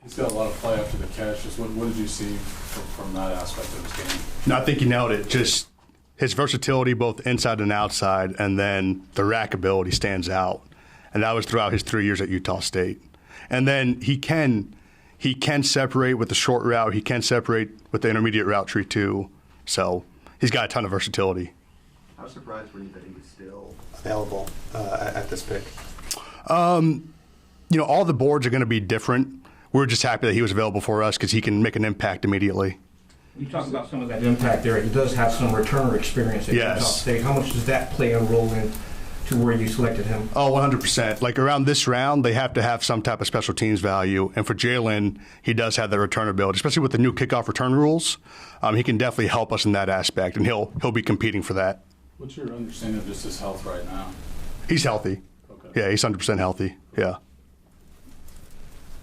He's got a lot of play after the catch. Just what did you see from that aspect of his game? No, I think you nailed it. Just his versatility, both inside and outside, and then the rack ability stands out. And that was throughout his 3 years at Utah State. And then he can separate with the short route. He can separate with the intermediate route tree too. So he's got a ton of versatility. How surprised were you that he was still available at this pick? All the boards are going to be different. We're just happy that he was available for us because he can make an impact immediately. You talk about some of that impact there. He does have some returner experience at Utah State. How much does that play a role in to where you selected him? Oh, 100%. Like around this round, they have to have some type of special teams value. And for Jalen, he does have the return ability, especially with the new kickoff return rules. He can definitely help us in that aspect, and he'll be competing for that. What's your understanding of just his health right now? He's healthy. Okay. Yeah, he's 100% healthy. Yeah.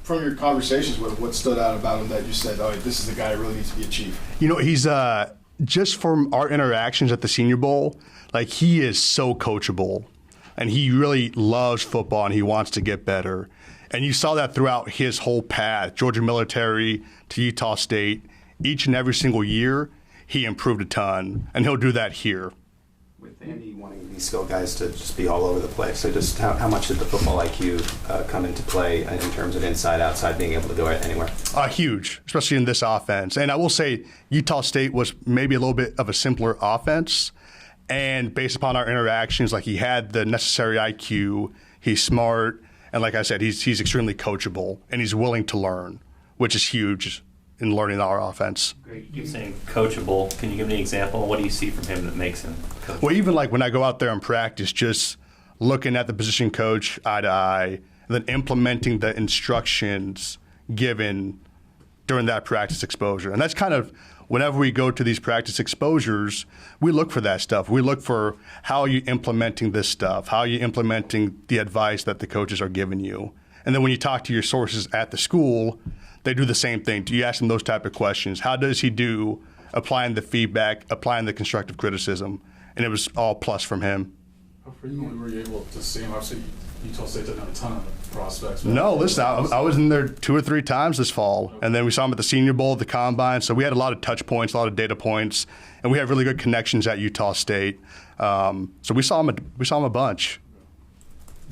From your conversations with him, what stood out about him that you said, oh, this is the guy who really needs to be a Chief? He's just from our interactions at the Senior Bowl, like he is so coachable, and he really loves football and he wants to get better. And you saw that throughout his whole path, Georgia Military to Utah State. Each and every single year, he improved a ton, and he'll do that here. With Andy wanting these skill guys to just be all over the place, so just how much did the football IQ come into play in terms of inside, outside, being able to go anywhere? Huge, especially in this offense. And I will say Utah State was maybe a little bit of a simpler offense, and based upon our interactions, like he had the necessary IQ, he's smart, and like I said, he's extremely coachable, and he's willing to learn, which is huge in learning our offense. Great. You keep saying coachable. Can you give me an example? What do you see from him that makes him coachable? Well, even like when I go out there and practice, just looking at the position coach eye to eye, and then implementing the instructions given during that practice exposure. And that's kind of, whenever we go to these practice exposures, we look for that stuff. We look for how are you implementing this stuff? How are you implementing the advice that the coaches are giving you? And then when you talk to your sources at the school, they do the same thing. Do you ask them those type of questions? How does he do applying the feedback, applying the constructive criticism? And it was all plus from him. How frequently were you able to see him? Obviously, Utah State doesn't have a ton of prospects. No, listen, I was in there 2 or 3 times this fall, and then we saw him at the Senior Bowl, the Combine. So we had a lot of touch points, a lot of data points, and we have really good connections at Utah State. So we saw him a bunch.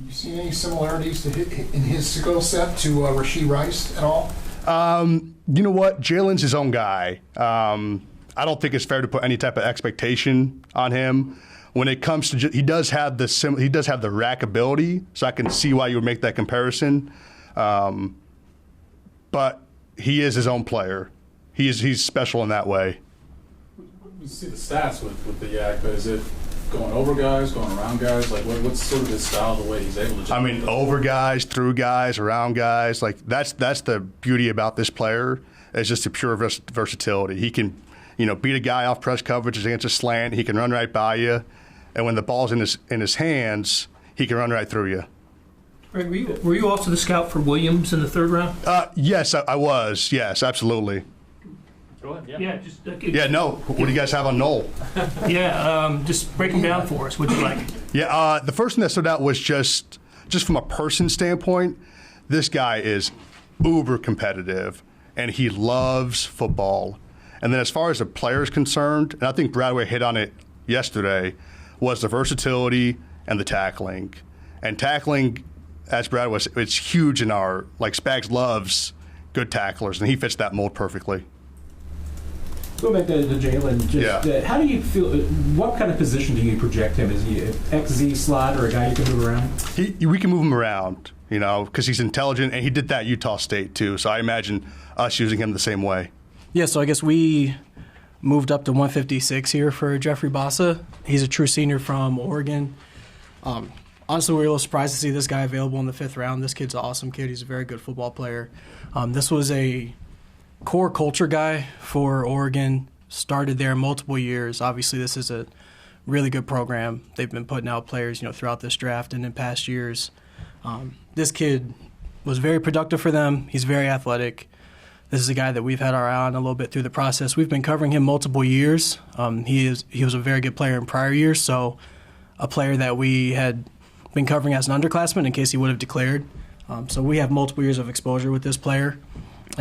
You see any similarities in his skill set to Rashee Rice at all? You know what? Jalen's his own guy. I don't think it's fair to put any type of expectation on him. When it comes to, he does have the rack ability, so I can see why you would make that comparison. But he is his own player. He's special in that way. You see the stats with the Yak, but is it going over guys, going around guys? Like, what's sort of his style, the way he's able to? I mean, over guys, through guys, around guys. Like that's the beauty about this player. It's just the pure versatility. He can, beat a guy off press coverage against a slant. He can run right by you, and when the ball's in his hands, he can run right through you. Greg, were you also the scout for Williams in the 3rd round? Yes, I was. Yes, absolutely. Go ahead. Yeah, No. What do you guys have on Noel? Just break them down for us. What'd you like? Yeah, the first thing that stood out was just from a person standpoint, this guy is uber competitive, and he loves football. And then as far as the player is concerned, and I think Bradway hit on it yesterday, was the versatility and the tackling. And tackling, as Brad was, it's huge in our, like Spags loves good tacklers, and he fits that mold perfectly. Go back to Jalen. How do you feel? What kind of position do you project him? Is he an XZ slot or a guy you can move around? We can move him around, because he's intelligent, and he did that at Utah State too. So I imagine us using him the same way. Yeah, so I guess we moved up to 156 here for Jeffrey Bassa. He's a true senior from Oregon. Honestly, we were a little surprised to see this guy available in the 5th round. This kid's an awesome kid. He's a very good football player. This was a core culture guy for Oregon, started there multiple years. Obviously, this is a really good program. They've been putting out players, throughout this draft and in past years. This kid was very productive for them. He's very athletic. This is a guy that we've had our eye on a little bit through the process. We've been covering him multiple years. He was a very good player in prior years, so a player that we had been covering as an underclassman in case he would have declared. So we have multiple years of exposure with this player.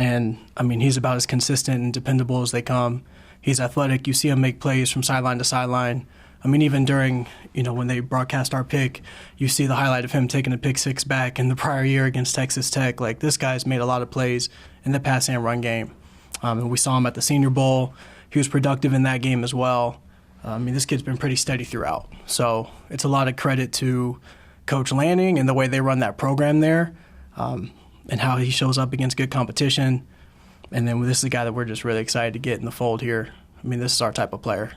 And, I mean, he's about as consistent and dependable as they come. He's athletic. You see him make plays from sideline to sideline. I mean, even during, when they broadcast our pick, you see the highlight of him taking a pick six back in the prior year against Texas Tech. Like, this guy's made a lot of plays in the pass and run game. And we saw him at the Senior Bowl. He was productive in that game as well. I mean, this kid's been pretty steady throughout. So it's a lot of credit to Coach Lanning and the way they run that program there, and how he shows up against good competition. And then this is a guy that we're just really excited to get in the fold here. I mean, this is our type of player.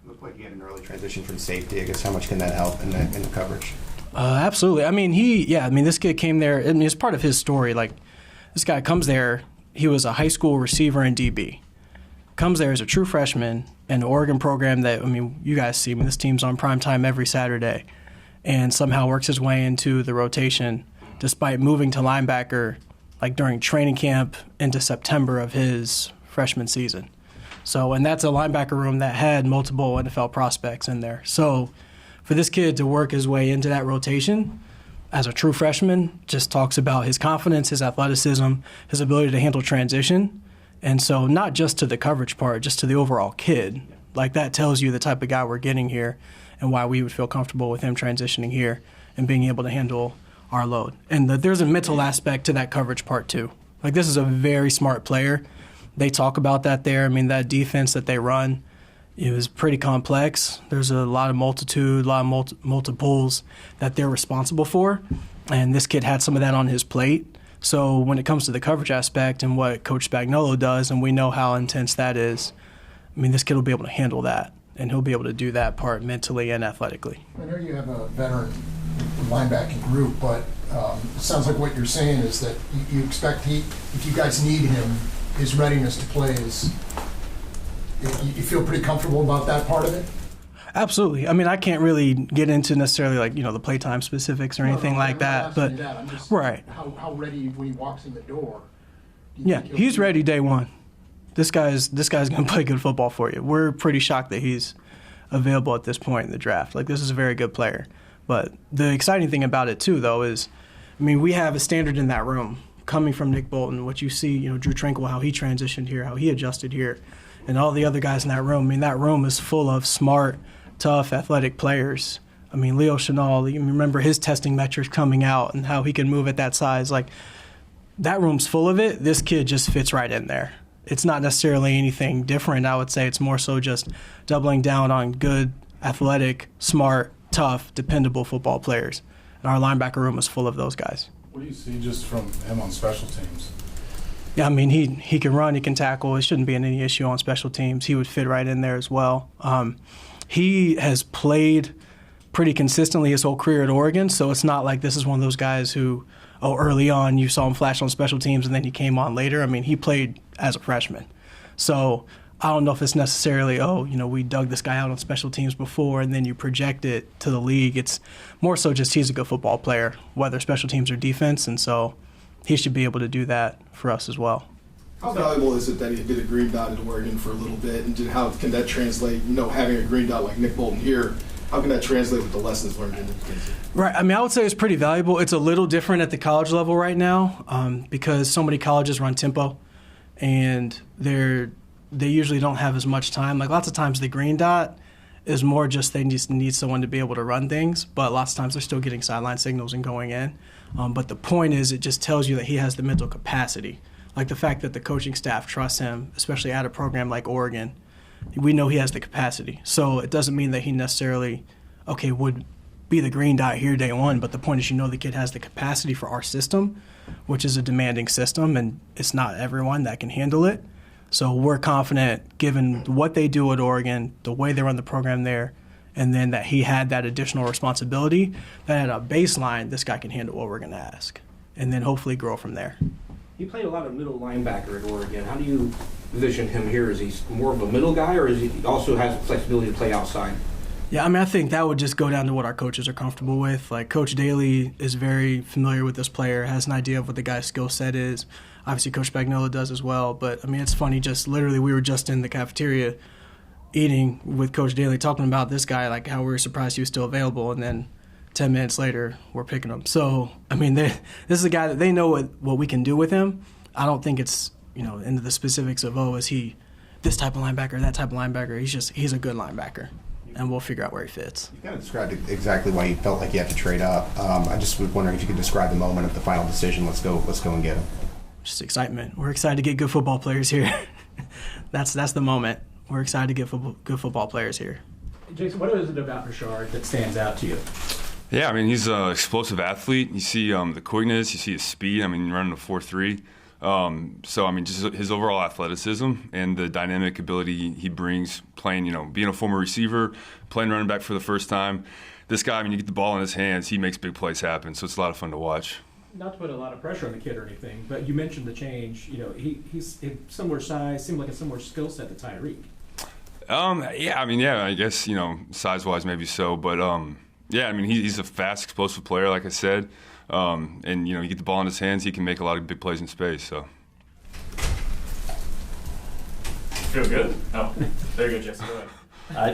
Looked like he had an early transition from safety. I guess how much can that help in the coverage? Absolutely. I mean, this kid came there. I mean, it's part of his story. Like, this guy comes there. He was a high school receiver and DB. Comes there as a true freshman in the Oregon program that, I mean, you guys see, this team's on prime time every Saturday, and somehow works his way into the rotation despite moving to linebacker like during training camp into September of his freshman season. So, and that's a linebacker room that had multiple NFL prospects in there. So for this kid to work his way into that rotation as a true freshman just talks about his confidence, his athleticism, his ability to handle transition. And so not just to the coverage part, just to the overall kid. Like, that tells you the type of guy we're getting here and why we would feel comfortable with him transitioning here and being able to handle our load. And there's a mental aspect to that coverage part too. Like, this is a very smart player. They talk about that there. I mean, that defense that they run, it was pretty complex. There's a lot of multiples that they're responsible for. And this kid had some of that on his plate. So when it comes to the coverage aspect and what Coach Spagnuolo does, and we know how intense that is, I mean, this kid will be able to handle that, and he'll be able to do that part mentally and athletically. I know you have a veteran linebacking group, but it sounds like what you're saying is that you expect if you guys need him, his readiness to play is, you feel pretty comfortable about that part of it? Absolutely. I mean, I can't really get into necessarily like, the playtime specifics or anything like that. But I'm just, right. How ready when he walks in the door? Yeah, he's ready day one. This guy's going to play good football for you. We're pretty shocked that he's available at this point in the draft. Like, this is a very good player. But the exciting thing about it too, though, is, I mean, we have a standard in that room coming from Nick Bolton. What you see, Drew Tranquil, how he transitioned here, how he adjusted here, and all the other guys in that room. I mean, that room is full of smart, tough, athletic players. I mean, Leo Chenal, you remember his testing metrics coming out and how he can move at that size. Like, that room's full of it. This kid just fits right in there. It's not necessarily anything different. I would say it's more so just doubling down on good, athletic, smart, tough, dependable football players. And our linebacker room is full of those guys. What do you see just from him on special teams? Yeah, I mean, he can run, he can tackle. It shouldn't be any issue on special teams. He would fit right in there as well. He has played pretty consistently his whole career at Oregon, so it's not like this is one of those guys who, early on you saw him flash on special teams and then he came on later. I mean, he played as a freshman. So I don't know if it's necessarily, we dug this guy out on special teams before and then you project it to the league. It's more so just he's a good football player, whether special teams or defense, and so he should be able to do that for us as well. How valuable is it that he did a green dot at Oregon for a little bit, and how can that translate, having a green dot like Nick Bolton here, how can that translate with the lessons learned in Tennessee? Right. I mean, I would say it's pretty valuable. It's a little different at the college level right now because so many colleges run tempo, and they usually don't have as much time. Like, lots of times the green dot is more just they just need someone to be able to run things, but lots of times they're still getting sideline signals and going in. But the point is, it just tells you that he has the mental capacity. Like, the fact that the coaching staff trusts him, especially at a program like Oregon, we know he has the capacity. So it doesn't mean that he necessarily, would be the green dot here day one, but the point is the kid has the capacity for our system, which is a demanding system, and it's not everyone that can handle it. So we're confident, given what they do at Oregon, the way they run the program there, and then that he had that additional responsibility, that at a baseline, this guy can handle what we're going to ask, and then hopefully grow from there. He played a lot of middle linebacker at Oregon. How do you envision him here? Is he more of a middle guy, or is he also has the flexibility to play outside? Yeah, I mean, I think that would just go down to what our coaches are comfortable with. Like, Coach Daly is very familiar with this player, has an idea of what the guy's skill set is. Obviously, Coach Spagnuolo does as well. But, I mean, it's funny, just literally we were just in the cafeteria eating with Coach Daly, talking about this guy, like how we were surprised he was still available, and then 10 minutes later, we're picking him. So, I mean, this is a guy that they know what we can do with him. I don't think it's into the specifics of, is he this type of linebacker, that type of linebacker. He's a good linebacker, and we'll figure out where he fits. You kind of described exactly why you felt like you had to trade up. I just was wondering if you could describe the moment of the final decision. Let's go and get him. Just excitement. We're excited to get good football players here. That's the moment. We're excited to get good football players here. Jason, what is it about Richard that stands out to you? Yeah, I mean, he's an explosive athlete. You see the quickness, you see his speed. I mean, running a 4.3. So, I mean, just his overall athleticism and the dynamic ability he brings playing, being a former receiver, playing running back for the first time. This guy, I mean, you get the ball in his hands, he makes big plays happen. So it's a lot of fun to watch. Not to put a lot of pressure on the kid or anything, but you mentioned the change. He's similar size, seemed like a similar skill set to Tyreek. I guess, size-wise maybe so. But, yeah, I mean, he's a fast, explosive player, like I said. And, you get the ball in his hands, he can make a lot of big plays in space. So. Feel good? Oh, very good, Jesse. Go ahead.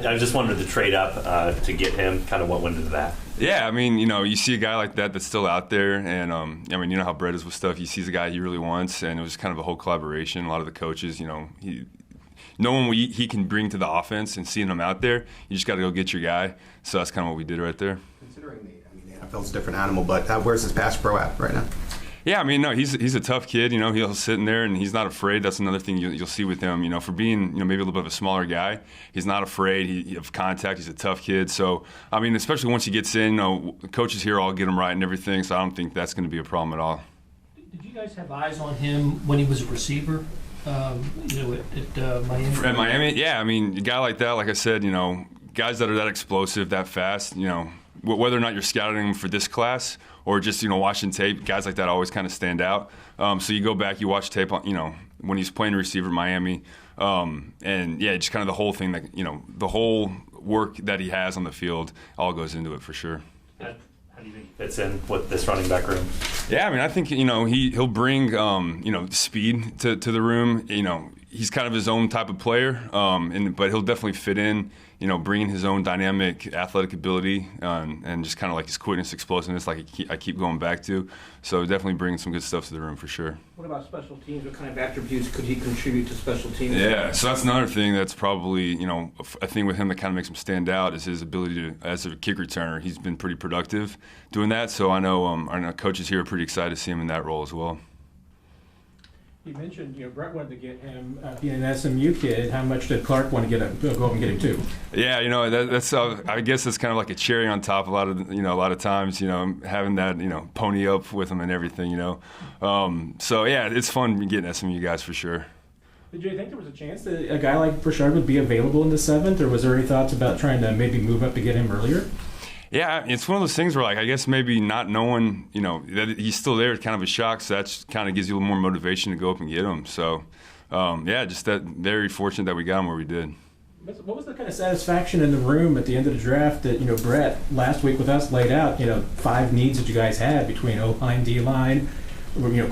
I just wanted to trade up to get him. Kind of what went into that? Yeah, I mean, you see a guy like that that's still out there, and I mean, you know how Brett is with stuff. He sees a guy he really wants, and it was kind of a whole collaboration. A lot of the coaches, knowing what he can bring to the offense and seeing him out there, you just got to go get your guy. So that's kind of what we did right there. Considering the NFL's a different animal, but where's his pass pro at right now? Yeah, I mean, no, he's a tough kid. He'll sit in there and he's not afraid. That's another thing you'll see with him. For being maybe a little bit of a smaller guy, he's not afraid of contact. He's a tough kid. So I mean, especially once he gets in, coaches here all get him right and everything. So I don't think that's going to be a problem at all. Did you guys have eyes on him when he was a receiver? At Miami. At Miami, yeah. I mean, a guy like that, like I said, guys that are that explosive, that fast, whether or not you're scouting them for this class or just watching tape, guys like that always kind of stand out. So you go back, you watch tape on, when he's playing receiver at Miami, and yeah, just kind of the whole thing that the whole work that he has on the field all goes into it for sure. How do you think he fits in with this running back room? Yeah, I mean, I think he'll bring speed to the room. He's kind of his own type of player, but he'll definitely fit in. Bringing his own dynamic athletic ability and just kind of like his quickness, explosiveness, like I keep going back to. So definitely bringing some good stuff to the room for sure. What about special teams? What kind of attributes could he contribute to special teams? Yeah, so that's another thing that's probably, a thing with him that kind of makes him stand out is his ability to, as a kick returner, he's been pretty productive doing that. So I know coaches here are pretty excited to see him in that role as well. You mentioned, Brett wanted to get him, being an SMU kid. How much did Clark want to go up and get him too? Yeah, that's I guess that's kind of like a cherry on top. A lot of times, having that, pony up with him and everything, So yeah, it's fun getting SMU guys for sure. Did you think there was a chance that a guy like Richard would be available in the 7th, or was there any thoughts about trying to maybe move up to get him earlier? Yeah, it's one of those things where, I guess maybe not knowing, that he's still there is kind of a shock, so that kind of gives you a little more motivation to go up and get him. So, just that very fortunate that we got him where we did. What was the kind of satisfaction in the room at the end of the draft that, Brett, last week with us, laid out, 5 needs that you guys had between O-line, D-line,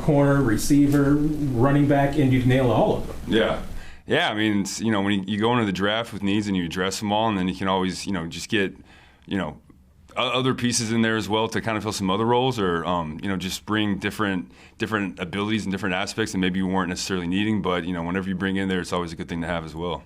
corner, receiver, running back, and you'd nail all of them? Yeah. Yeah, I mean, it's, when you go into the draft with needs and you address them all, and then you can always, just get, other pieces in there as well to kind of fill some other roles, or just bring different abilities and different aspects that maybe you weren't necessarily needing. But whenever you bring in there, it's always a good thing to have as well.